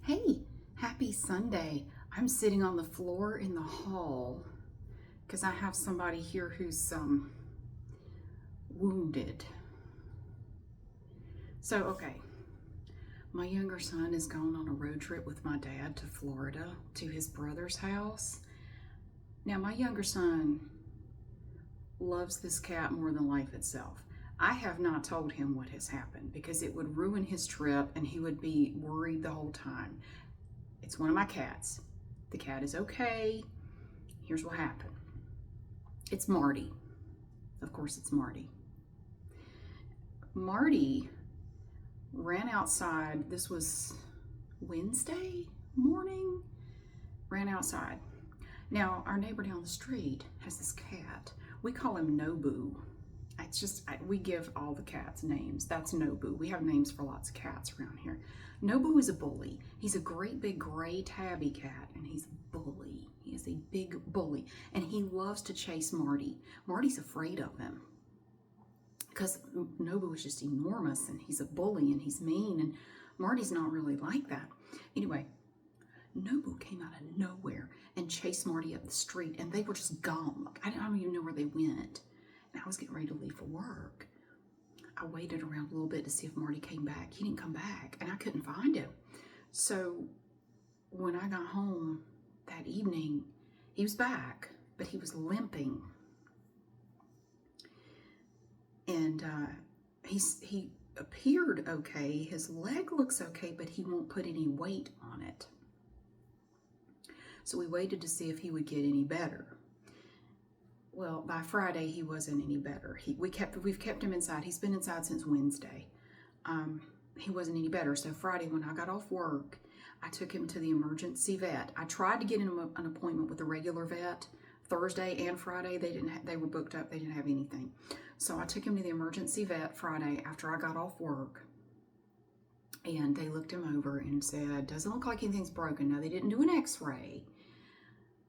Hey, happy Sunday. I'm sitting on the floor in the hall because I have somebody here who's wounded. Okay, my younger son is gone on a road trip with my dad to Florida to his brother's house. Now, my younger son loves this cat more than life itself. I have not told him what has happened because it would ruin his trip and he would be worried the whole time. It's one of my cats. The cat is okay. Here's what happened. It's Marty. Of course, it's Marty. Marty ran outside. This was Wednesday morning. Ran outside. Now, our neighbor down the street has this cat. We call him Nobu. It's just, we give all the cats names. That's Nobu. We have names for lots of cats around here. Nobu is a bully. He's a great big gray tabby cat, and he's a bully. He is a big bully, and he loves to chase Marty. Marty's afraid of him because Nobu is just enormous, and he's a bully, and he's mean, and Marty's not really like that. Anyway, Nobu came out of nowhere and chased Marty up the street, and they were just gone. I don't even know where they went. And I was getting ready to leave for work. I waited around a little bit to see if Marty came back. He didn't come back, and I couldn't find him. So when I got home that evening, he was back, but he was limping. And he appeared okay. His leg looks okay, but he won't put any weight on it. So we waited to see if he would get any better. Well, by Friday, he wasn't any better. We've kept him inside. He's been inside since Wednesday. He wasn't any better. So Friday, when I got off work, I took him to the emergency vet. I tried to get him an appointment with a regular vet Thursday and Friday. They were booked up. They didn't have anything. So I took him to the emergency vet Friday after I got off work. And they looked him over and said, doesn't look like anything's broken. Now, they didn't do an x-ray.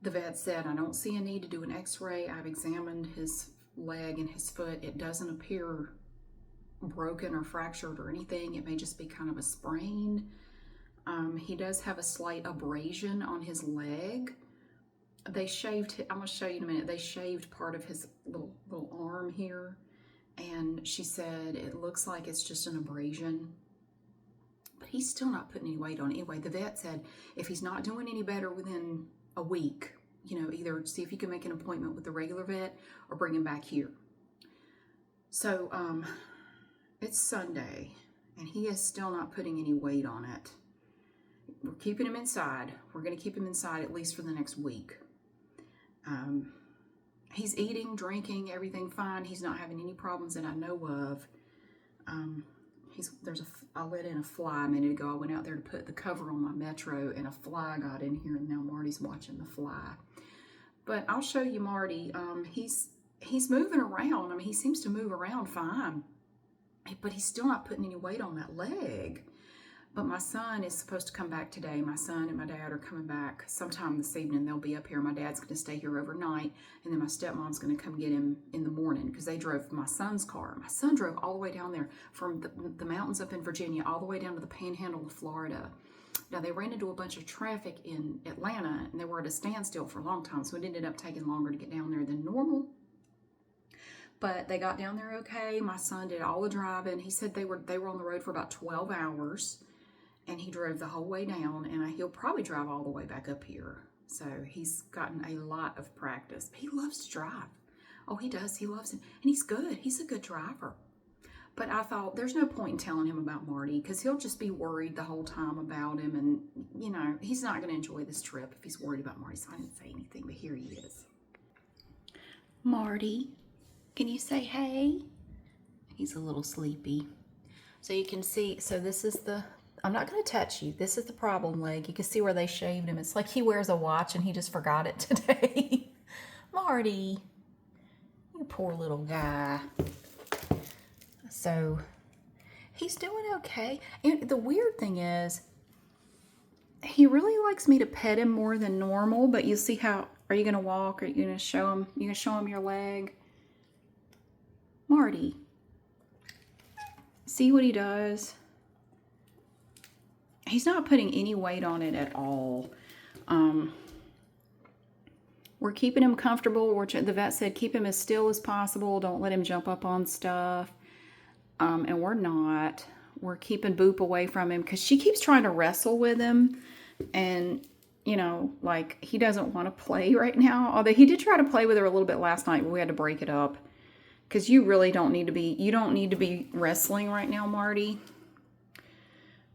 The vet said, I don't see a need to do an x-ray. I've examined his leg and his foot. It doesn't appear broken or fractured or anything. It may just be kind of a sprain. He does have a slight abrasion on his leg. They shaved, I'm going to show you in a minute, they shaved part of his little arm here. And she said, it looks like it's just an abrasion. But he's still not putting any weight on it. Anyway, the vet said, if he's not doing any better within a week, either see if you can make an appointment with the regular vet or bring him back here. So it's Sunday, and he is still not putting any weight on it. We're keeping him inside. We're going to keep him inside at least for the next week. He's eating, drinking, everything fine. He's not having any problems that I know of. I let in a fly a minute ago. I went out there to put the cover on my Metro, and a fly got in here, and now Marty's watching the fly. But I'll show you Marty. He's moving around. I mean, he seems to move around fine, but he's still not putting any weight on that leg. But my son is supposed to come back today. My son and my dad are coming back sometime this evening. They'll be up here. My dad's going to stay here overnight, and then my stepmom's going to come get him in the morning because they drove my son's car. My son drove all the way down there from the mountains up in Virginia all the way down to the panhandle of Florida. Now, they ran into a bunch of traffic in Atlanta, and they were at a standstill for a long time, so it ended up taking longer to get down there than normal. But they got down there okay. My son did all the driving. He said they were on the road for about 12 hours. And he drove the whole way down, and he'll probably drive all the way back up here. So he's gotten a lot of practice. He loves to drive. Oh, he does. He loves it. And he's good. He's a good driver. But I thought there's no point in telling him about Marty because he'll just be worried the whole time about him. And, he's not going to enjoy this trip if he's worried about Marty. So I didn't say anything, but here he is. Marty, can you say hey? He's a little sleepy. So you can see, this is I'm not going to touch you. This is the problem leg. You can see where they shaved him. It's like he wears a watch and he just forgot it today. Marty, you poor little guy. So he's doing okay. And the weird thing is, he really likes me to pet him more than normal, but you'll see how, are you going to walk? Are you going to show him? You going to show him your leg? Marty, see what he does? He's not putting any weight on it at all. We're keeping him comfortable. The vet said keep him as still as possible. Don't let him jump up on stuff. And we're not. We're keeping Boop away from him because she keeps trying to wrestle with him. And, you know, like, he doesn't want to play right now. Although he did try to play with her a little bit last night, but we had to break it up. Because you really don't need to be wrestling right now, Marty.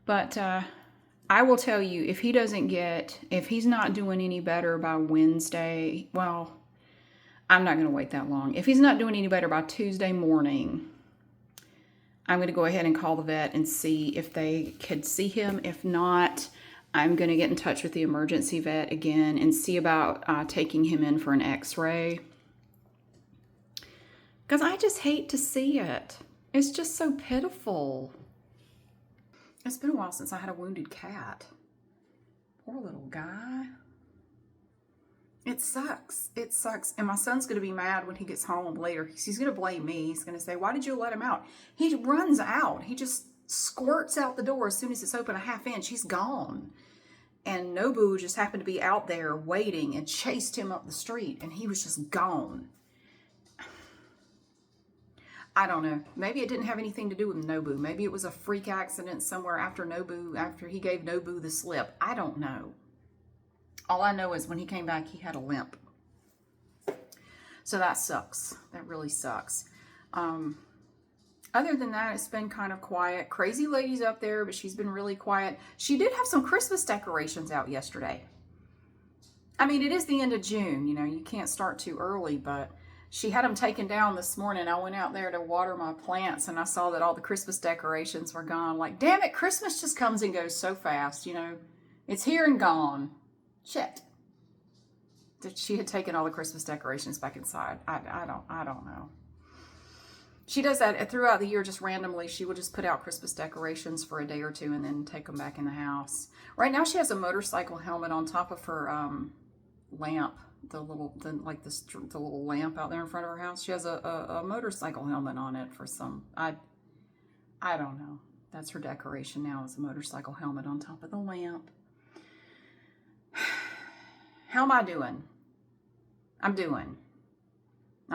But I will tell you, if he's not doing any better by Wednesday, well, I'm not going to wait that long. If he's not doing any better by Tuesday morning, I'm going to go ahead and call the vet and see if they could see him. If not, I'm going to get in touch with the emergency vet again and see about taking him in for an x-ray. Because I just hate to see it. It's just so pitiful. It's been a while since I had a wounded cat. Poor little guy. It sucks. It sucks. And my son's going to be mad when he gets home later. He's going to blame me. He's going to say, why did you let him out? He runs out. He just squirts out the door as soon as it's open a half inch. He's gone. And Nobu just happened to be out there waiting and chased him up the street. And he was just gone. I don't know. Maybe it didn't have anything to do with Nobu. Maybe it was a freak accident somewhere after he gave Nobu the slip. I don't know. All I know is when he came back, he had a limp. So that sucks. That really sucks. Other than that, it's been kind of quiet. Crazy lady's up there, but she's been really quiet. She did have some Christmas decorations out yesterday. I mean, it is the end of June. You know, you can't start too early, but she had them taken down this morning. I went out there to water my plants, and I saw that all the Christmas decorations were gone. Like, damn it, Christmas just comes and goes so fast, you know. It's here and gone. Shit. She had taken all the Christmas decorations back inside. I don't know. She does that throughout the year, just randomly. She will just put out Christmas decorations for a day or two and then take them back in the house. Right now, she has a motorcycle helmet on top of her lamp. The little lamp out there in front of her house. She has a motorcycle helmet on it for some, I don't know. That's her decoration now, is a motorcycle helmet on top of the lamp. How am I doing? I'm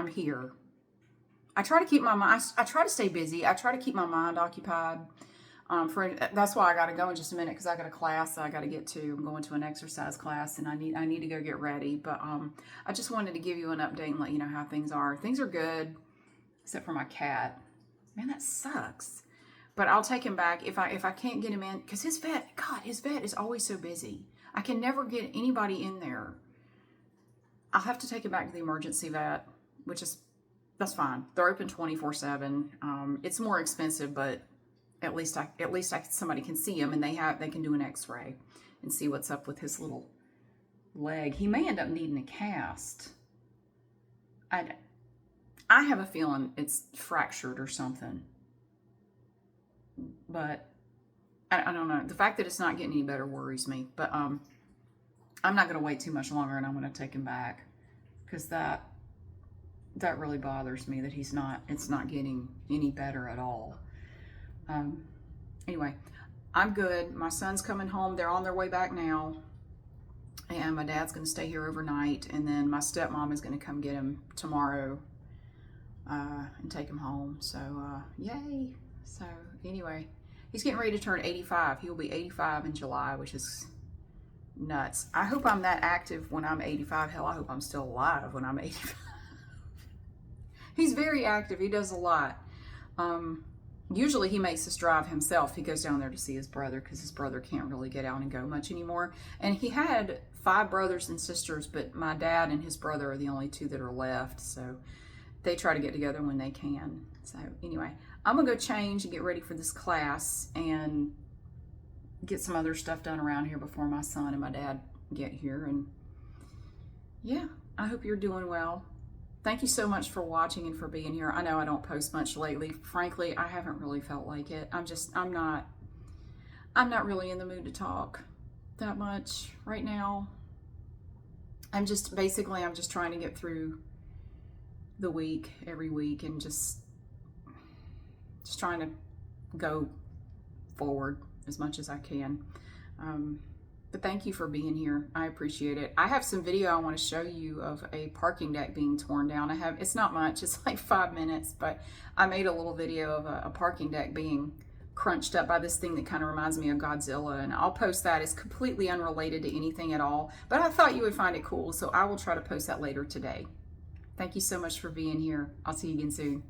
here. I try to keep my mind, I try to stay busy. I try to keep my mind occupied. That's why I got to go in just a minute, because I got a class I got to get to. I'm going to an exercise class, and I need to go get ready. But I just wanted to give you an update and let you know how things are. Things are good, except for my cat. Man, that sucks. But I'll take him back if I can't get him in, because his vet is always so busy. I can never get anybody in there. I'll have to take him back to the emergency vet, that's fine. They're open 24/7. It's more expensive, but at least somebody can see him, and they can do an x-ray and see what's up with his little leg. He may end up needing a cast. I have a feeling it's fractured or something, but I don't know. The fact that it's not getting any better worries me, but I'm not going to wait too much longer, and I'm going to take him back, because that really bothers me that it's not getting any better at all. Anyway, I'm good. My son's coming home. They're on their way back now. And my dad's going to stay here overnight. And then my stepmom is going to come get him tomorrow and take him home. So, yay. So, anyway, he's getting ready to turn 85. He'll be 85 in July, which is nuts. I hope I'm that active when I'm 85. Hell, I hope I'm still alive when I'm 85. He's very active. He does a lot. Usually he makes us drive himself. He goes down there to see his brother, because his brother can't really get out and go much anymore. And he had 5 brothers and sisters, but my dad and his brother are the only 2 that are left. So they try to get together when they can. So anyway, I'm going to go change and get ready for this class and get some other stuff done around here before my son and my dad get here. And yeah, I hope you're doing well. Thank you so much for watching and for being here. I know I don't post much lately. Frankly, I haven't really felt like it. I'm not really in the mood to talk that much right now. I'm just trying to get through the week, every week, and just trying to go forward as much as I can. But thank you for being here. I appreciate it. I have some video I want to show you of a parking deck being torn down. It's not much, it's like 5 minutes, but I made a little video of a parking deck being crunched up by this thing that kind of reminds me of Godzilla, and I'll post that. It's completely unrelated to anything at all, but I thought you would find it cool, so I will try to post that later today. Thank you so much for being here. I'll see you again soon.